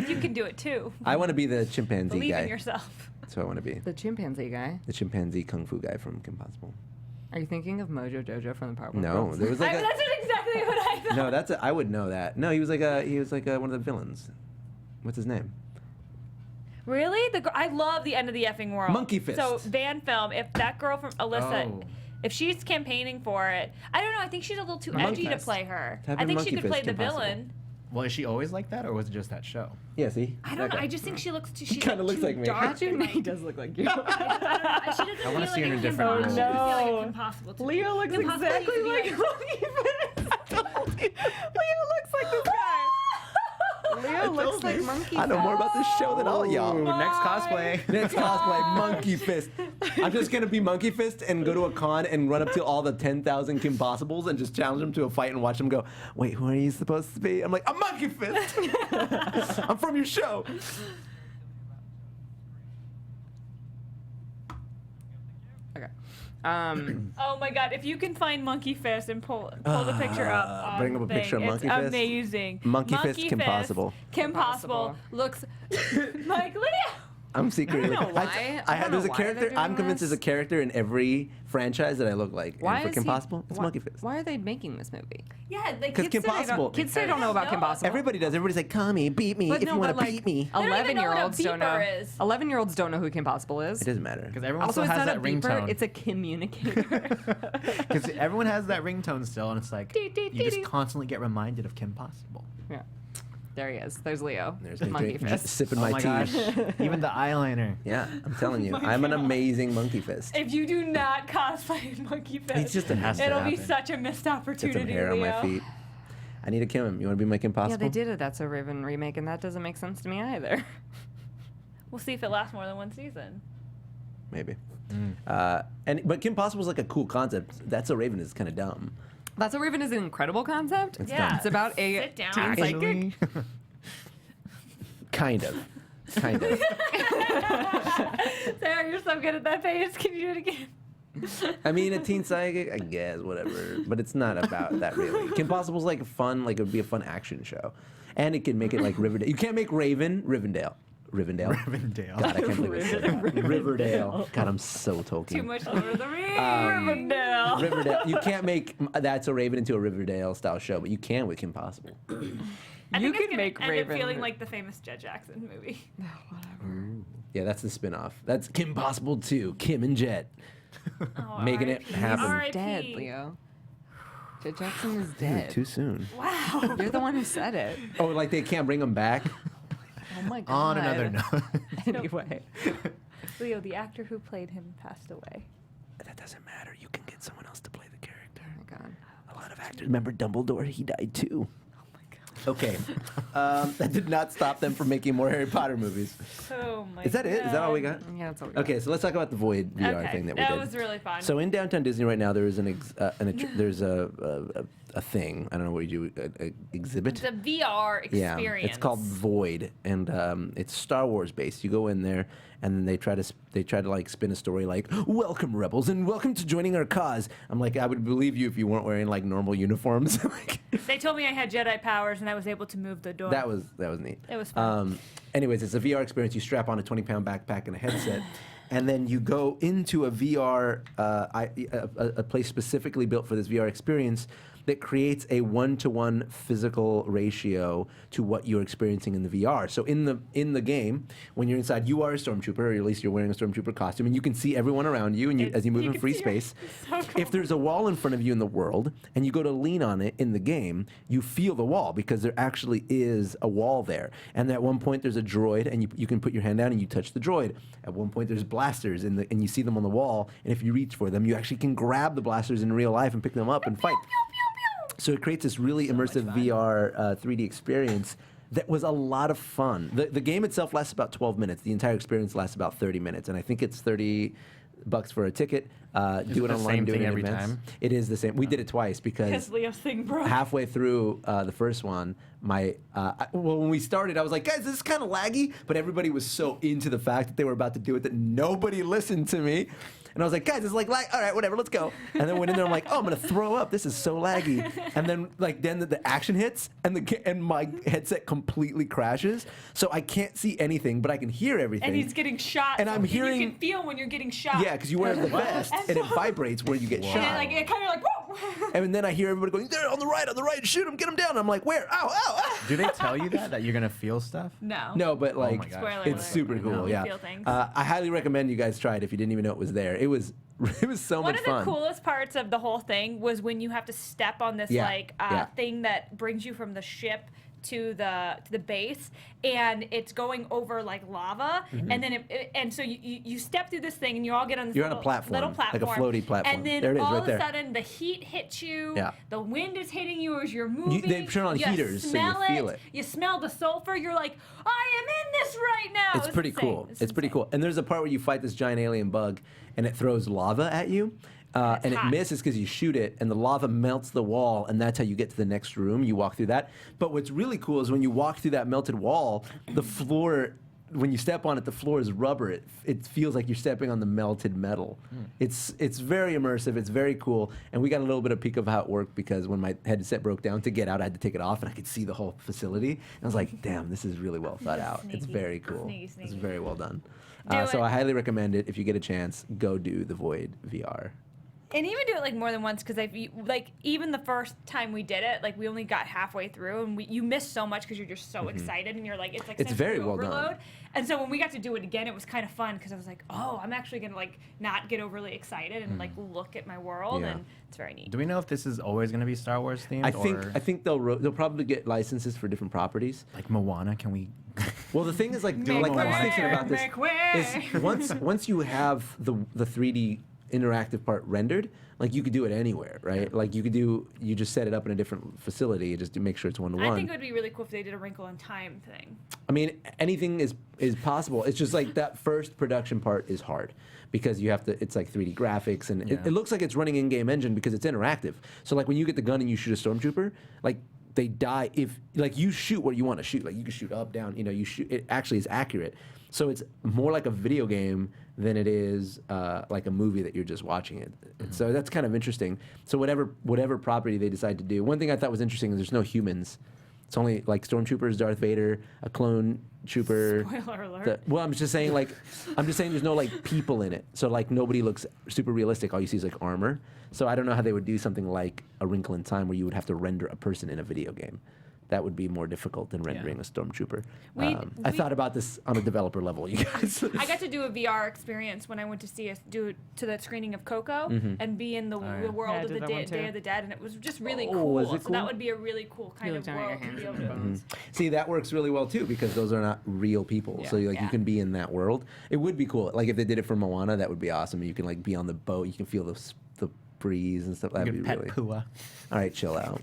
You can do it too. I want to be the chimpanzee Believe guy. in yourself. That's who I want to be. The chimpanzee guy. The chimpanzee kung fu guy from Kim Possible. Are you thinking of Mojo Jojo from the Powerpuff No, Girls? there was like That's exactly what I thought. no. That's I would know that. No, he was like one of the villains. What's his name? Really? I love the end of the effing world. Monkey Fist. So Van Film, if that girl from Alyssa, Oh. if she's campaigning for it, I don't know. I think she's a little too Monkey edgy to Fist. play her. Type I in think she Monkey could play Fist, the Kim Possible. villain. Well, is she always like that, or was it just that show? Yeah, see. I don't know. I just think she looks too. She kinda looks like me. Dark He and, like, does look like you. I don't know. She doesn't I wanna feel see her like in a Kim different Possible. role. She doesn't feel No. like Kim Possible to me. Leo looks Kim Possible exactly needs to like be Monkey Fist. Leo looks like this guy. Leo looks like Monkey I know more about this show than all y'all. Ooh, next cosplay. Next cosplay, Monkey Fist. I'm just gonna be Monkey Fist and go to a con and run up to all the 10,000 Kim Possibles and just challenge them to a fight and watch them go, wait, who are you supposed to be? I'm like, I'm Monkey Fist. I'm from your show. Okay. Oh my God! If you can find Monkey Fist and pull the picture up, on bring up a the picture of thing, Monkey it's Fist. amazing. Monkey Fist, Kim Fist, Possible. Kim Possible looks like Lydia. I'm secretly. I don't know why. I don't there's a know why they're character. doing I'm convinced this. there's a character in every franchise that I look like. Why and for is Kim he- Possible, it's why- Monkey Fist. Why are they making this movie? Yeah, like 'Cause kids Kim today don't- Possible. Kids today don't know about Kim Possible. Everybody does. Everybody's like, call me, beat me, But if no, you want but to like, beat me. don't even know what a 11-year-olds don't know. beeper is. 11-year-olds don't know who Kim Possible is. It doesn't matter. Because everyone Also, still it's has not a that beeper; ringtone. it's a communicator. Because everyone has that ringtone still, and it's like Dee, dee, you just dee. constantly get reminded of Kim Possible. Yeah. There he is. There's Leo. There's Monkey me Fist. sipping Oh my my tea. gosh! Even the eyeliner. Yeah, I'm telling you, I'm an amazing Monkey Fist. If you do not cosplay Monkey Fist, It's just a has to it'll be happen. such a missed Get opportunity, some hair on Leo. my feet. I need to kill him. You want to be my Kim Possible? Yeah, they did a That's a Raven remake, and that doesn't make sense to me either. We'll see if it lasts more than one season. Maybe. But Kim Possible's like a cool concept. That's a Raven is kind of dumb. That's a Raven is an incredible concept. It's Yeah. dumb. It's about a Sit down. teen psychic. Actually, Kind of. Kind of. Sarah, you're so good at that face. Can you do it again? I mean, a teen psychic, I guess, whatever. But it's not about that really. Kim Possible's like fun, like it would be a fun action show, and it can make it like Riverdale. You can't make Rivendell. Rivendell. God, I can't believe I said that. Riverdale. God, I'm so Tolkien. Too much Lord of the Rings. Rivendell. Riverdale. You can't make That's a Raven into a Riverdale style show, but you can with Kim Possible. I You think it's could gonna make end Raven. up feeling like the famous Jed Jackson movie. Yeah, that's the spin-off. That's Kim Possible 2, Kim and Jet. Oh, Making it R.I.P. happen. R.I.P. Dead, Leo. Jed Jackson is Dude, dead. too soon. Wow. You're the one who said it. Oh, like they can't bring him back? Oh my god. On another note. Anyway. Leo, the actor who played him, passed away. That doesn't matter. You can get someone else to play the character. Oh my god. A lot of actors. Remember Dumbledore? He died too. Oh my God. Okay. That did not stop them from making more Harry Potter movies. Oh my. Is that it? Is that all we got? Yeah, that's all we got. Okay, so let's talk about the Void VR Okay, thing that we that did. was really fun. So in downtown Disney right now, there is there's a thing. I don't know what you do. A exhibit. It's a VR experience. Yeah, it's called Void, and it's Star Wars based. You go in there, and then they try to like spin a story like, "Welcome, rebels, and welcome to joining our cause." I'm like, I would believe you if you weren't wearing like normal uniforms. Like, They told me I had Jedi powers and I was able to move the door. that was neat. It was fun. Anyways, it's a VR experience. You strap on a 20-pound backpack and a headset, and then you go into a VR, a place specifically built for this VR experience that creates a one-to-one physical ratio to what you're experiencing in the VR. So in the game, when you're inside, you are a stormtrooper, or at least you're wearing a stormtrooper costume, and you can see everyone around you, and as you move in can free see space. so cool. If there's a wall in front of you in the world, and you go to lean on it in the game, you feel the wall because there actually is a wall there. And at one point, there's a droid, and you can put your hand down and you touch the droid. At one point, there's blasters, and you see them on the wall, and if you reach for them, you actually can grab the blasters in real life and pick them up and fight. So it creates this really immersive VR 3D experience that was a lot of fun. The game itself lasts about 12 minutes. The entire experience lasts about 30 minutes, and I think it's $30 for a ticket. Do it the online, same do it thing in every advance. time? It is the same. We did it twice because because Leo's thing broke. halfway through the first one, when we started, I was like, guys, this is kind of laggy, but everybody was so into the fact that they were about to do it that nobody listened to me. And I was like, guys, it's like lag. All right, whatever, let's go. And then went in there, I'm like, oh, I'm gonna throw up. This is so laggy. And then the action hits, and my headset completely crashes, so I can't see anything, but I can hear everything. and he's getting shot. And I'm hearing- You can feel when you're getting shot. Yeah, because you wear the vest, and it vibrates where you get And shot. then, like it kind of like whoa. And then I hear everybody going, there, on the right, shoot him, get him down. I'm like, where? Ow, ow, ow. Do they tell you that you're gonna feel stuff? No. No, but like, my gosh. Spoiler it's alert. super cool. You Yeah, feel things. I highly recommend you guys try it if you didn't even know it was there. It was so One much of the fun. coolest parts of the whole thing was when you have to step on this Yeah, yeah. thing that brings you from the ship to the base, and it's going over like lava, and then and so you step through this thing, and you all get on this You're on a little platform, platform, like a floaty platform. and then There it is, all right of there. a sudden the heat hits you, Yeah. the wind is hitting you as you're moving. They turn on you heaters so you smell feel it. You smell the sulfur. You're like, I am in this right now. It's pretty insane. cool. It's pretty cool. And there's a part where you fight this giant alien bug, and it throws lava at you. And it hot. misses because you shoot it, and the lava melts the wall, and that's how you get to the next room. You walk through that. But what's really cool is when you walk through that melted wall, the floor, when you step on it, the floor is rubber. It feels like you're stepping on the melted metal. It's very immersive. It's very cool. And we got a little bit of peek of how it worked because when my headset broke down to get out, I had to take it off, and I could see the whole facility. And I was like, damn, this is really well thought out. It's Sneaky. very cool. Sneaky. It's very well done. Do So it. I highly recommend it. If you get a chance, go do the Void VR. And even do it like more than once because like even the first time we did it, like we only got halfway through and you miss so much because you're just so excited and you're like it's It's very sensory well done. overload. And so when we got to do it again, it was kind of fun because I was like, oh, I'm actually gonna like not get overly excited and like look at my world, Yeah. and it's very neat. Do we know if this is always going to be Star Wars themed? I think they'll probably get licenses for different properties. like Moana. Can we? Well, the thing is, like I was thinking about this, is once you have the 3D interactive part rendered, like you could do it anywhere, right? Like you just set it up in a different facility, just to make sure it's one to one. I think it would be really cool if they did a Wrinkle in Time thing. I mean, anything is possible. It's just like that first production part is hard because you have to. It's like 3D graphics, and it looks like it's running in-game engine because it's interactive. So like when you get the gun and you shoot a stormtrooper, like they die if like you shoot what you want to shoot. Like you can shoot up, down. You know, you shoot. It actually is accurate. So it's more like a video game than it is like a movie that you're just watching it. So that's kind of interesting. So whatever property they decide to do. One thing I thought was interesting is there's no humans. It's only like stormtroopers, Darth Vader, a clone trooper. Spoiler alert. I'm just saying there's no like people in it. So like nobody looks super realistic. All you see is like armor. So I don't know how they would do something like A Wrinkle in Time where you would have to render a person in a video game. That would be more difficult than rendering a stormtrooper. I thought about this on a developer level, you guys. I got to do a VR experience when I went to see us do to the screening of Coco and be in the world Yeah, I of did the that one too. Day of the Dead, and it was just really Oh, cool. was So it that cool? would be a really cool kind You of look down at world your to be hands able and to. See, that works really well too because those are not real people. So like you can be in that world. It would be cool. Like if they did it for Moana, that would be awesome. You can like be on the boat. You can feel the breeze and stuff. That'd be Pet really. Pua. All right, chill out.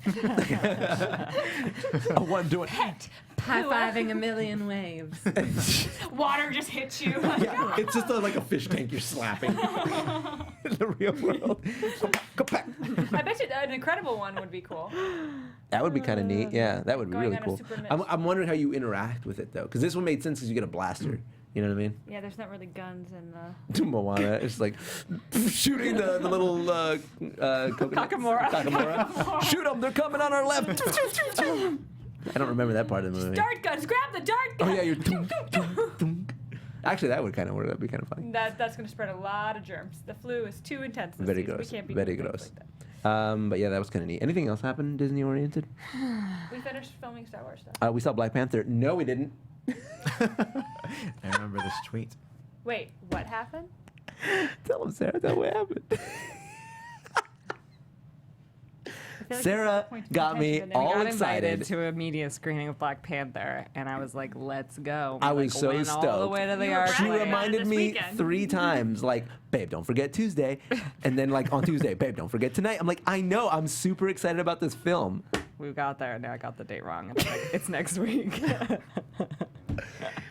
I want doing. High-fiving a million waves. Water just hits you. Yeah, it's just like a fish tank you're slapping in the real world. I bet you an incredible one would be cool. That would be kind of neat. Yeah, that would be Going really on a cool. super I'm wondering how you interact with it though, because this one made sense because you get a blaster. You know what I mean? Yeah, there's not really guns in the. To Moana, it's like shooting the little coconut. Kakamora. Shoot them! They're coming on our left. I don't remember that part of the movie. Dart guns! Grab the dart gun! Oh yeah, you're. Actually, that would kind of work. That'd be kind of funny. That's going to spread a lot of germs. The flu is too intense this Very season. gross. We can't be Very doing gross. things like that. But yeah, that was kind of neat. Anything else happen Disney oriented? We finished filming Star Wars stuff. We saw Black Panther. No, we didn't. I remember this tweet. Wait, what happened? Tell him, Sarah. Tell what happened. I feel like Sarah this is a got point of me contention, and all got excited. invited to a media screening of Black Panther, and I was like, "Let's go!" I We, was like, so went all the stoked. way to the You were art. She bragging about it reminded this me weekend. 3 times, like, babe, don't forget Tuesday. And then, like, on Tuesday, babe, don't forget tonight. I'm like, I know. I'm super excited about this film. We got there, and I got the date wrong. It's like, it's next week.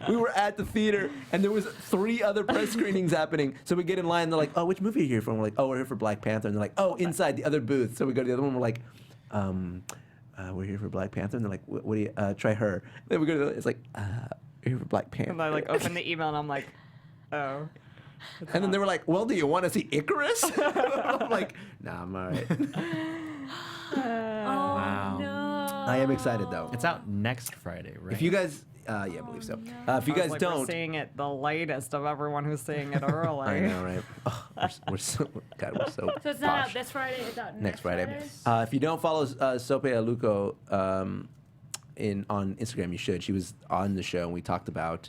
We were at the theater, and there was 3 other press screenings happening. So we get in line, and they're like, oh, which movie are you here for? And we're like, oh, we're here for Black Panther. And they're like, oh, inside the other booth. So we go to the other one, we're like, we're here for Black Panther. And they're like, what do you, try her. Then we go to the, it's like, we're here for Black Panther. And I like open the email, and I'm like, oh. And then they were like, well, do you want to see Icarus? I'm like, nah, I'm all right. Wow. No. I am excited, though. It's out next Friday, right? If you guys, yeah, I believe so. If you I was guys like, don't, we're seeing it the latest of everyone who's seeing it early. I know, right? Oh, we're so, God, we're so. So it's not posh. out this Friday. It's out Next Friday. If you don't follow Sope Aluko on Instagram, you should. She was on the show, and we talked about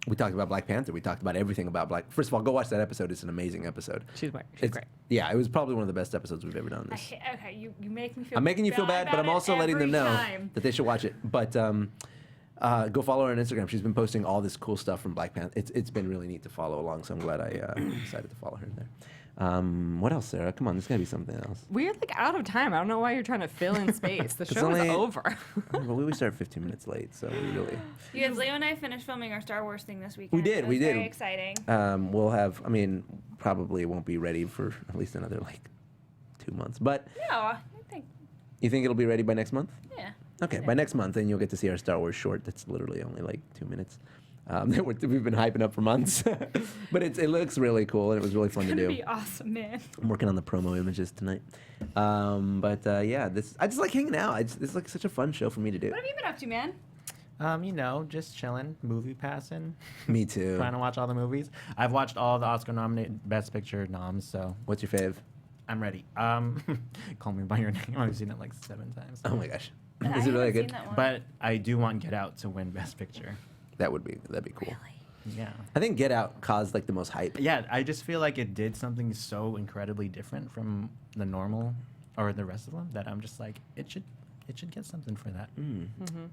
We talked about Black Panther. We talked about everything about Black. First of all, go watch that episode. It's an amazing episode. She's It's- great. Yeah, it was probably one of the best episodes we've ever done. This. Okay, you make me feel. I'm making you feel bad, but about I'm also it letting them every know time. that they should watch it. But go follow her on Instagram. She's been posting all this cool stuff from Black Panther. It's been really neat to follow along. So I'm glad I decided to follow her there. What else, Sarah? Come on, there's gotta be something else. We're like out of time. I don't know why you're trying to fill in space. The show only- is over. Well, we started 15 minutes late, so we really. You guys, Leo and I finished filming our Star Wars thing this weekend. We did, It was we did. Very exciting. We'll have. I mean, probably won't be ready for at least another 2 months. But No, I think. you think it'll be ready by next month? Yeah. Okay, by next month, then you'll get to see our Star Wars short. That's literally only 2 minutes. That we've been hyping up for months, but it looks really cool and it was really fun to It's do. gonna be awesome, man. I'm working on the promo images tonight. Yeah, I just like hanging out. It's like such a fun show for me to do. What have you been up to, man? Just chilling, movie passing, Me too. trying to watch all the movies. I've watched all the Oscar-nominated Best Picture noms, so What's your fave? I'm ready. Call Me by Your Name. I've seen it 7 times. Oh my gosh, I is it really haven't seen good? that one. But I do want Get Out to win Best Picture. That'd be cool. Yeah. I think Get Out caused the most hype. Yeah, I just feel like it did something so incredibly different from the normal or the rest of them that I'm just like, it should get something for that.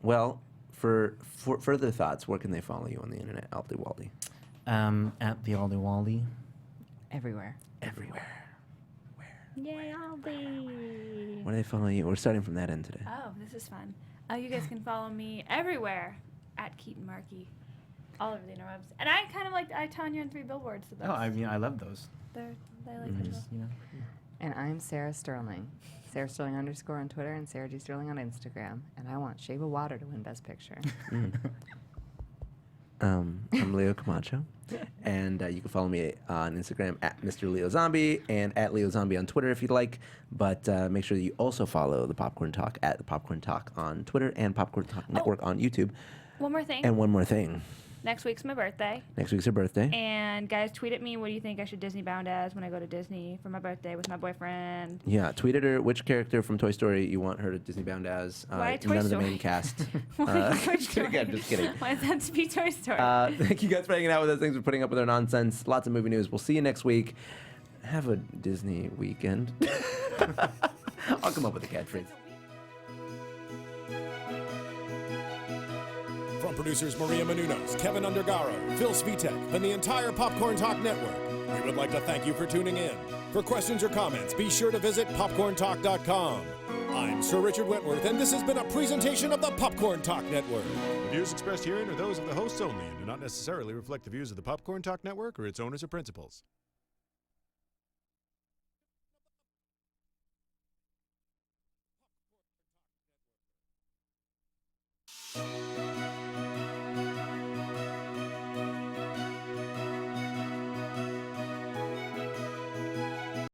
Well, for further thoughts, where can they follow you on the internet, Aldi Waldi? At the Aldi Waldi. Everywhere. Everywhere. Yay, Aldi. Where do they follow you? We're starting from that end today. Oh, this is fun. You guys can follow me everywhere at Keetin Marchi, all over the interwebs. And I kind of like I Tanya and 3 Billboards. So Oh, I mean, I love those. I like them. Just, And I'm Sarah Sterling. Sarah Sterling _ on Twitter and Sarah G. Sterling on Instagram. And I want Shape of Water to win Best Picture. I'm Leo Camacho, and you can follow me on Instagram at Mr. Leo Zombie and at Leo Zombie on Twitter if you'd like. But make sure that you also follow the Popcorn Talk at the Popcorn Talk on Twitter and Popcorn Talk Network on YouTube. One more thing. And one more thing. Next week's my birthday. Next week's her birthday. And guys, tweet at me. What do you think I should Disney bound as when I go to Disney for my birthday with my boyfriend? Yeah, tweet at her which character from Toy Story you want her to Disney bound as. Why Toy none of the Story? main cast. Why Toy just kidding, Story? I'm just kidding. Why does that have to be Toy Story? Thank you guys for hanging out with us. Thanks for putting up with our nonsense. Lots of movie news. We'll see you next week. Have a Disney weekend. I'll come up with a catchphrase. From producers Maria Menounos, Kevin Undergaro, Phil Svitek, and the entire Popcorn Talk Network, we would like to thank you for tuning in. For questions or comments, be sure to visit popcorntalk.com. I'm Sir Richard Wentworth, and this has been a presentation of the Popcorn Talk Network. The views expressed herein are those of the hosts only and do not necessarily reflect the views of the Popcorn Talk Network or its owners or principals.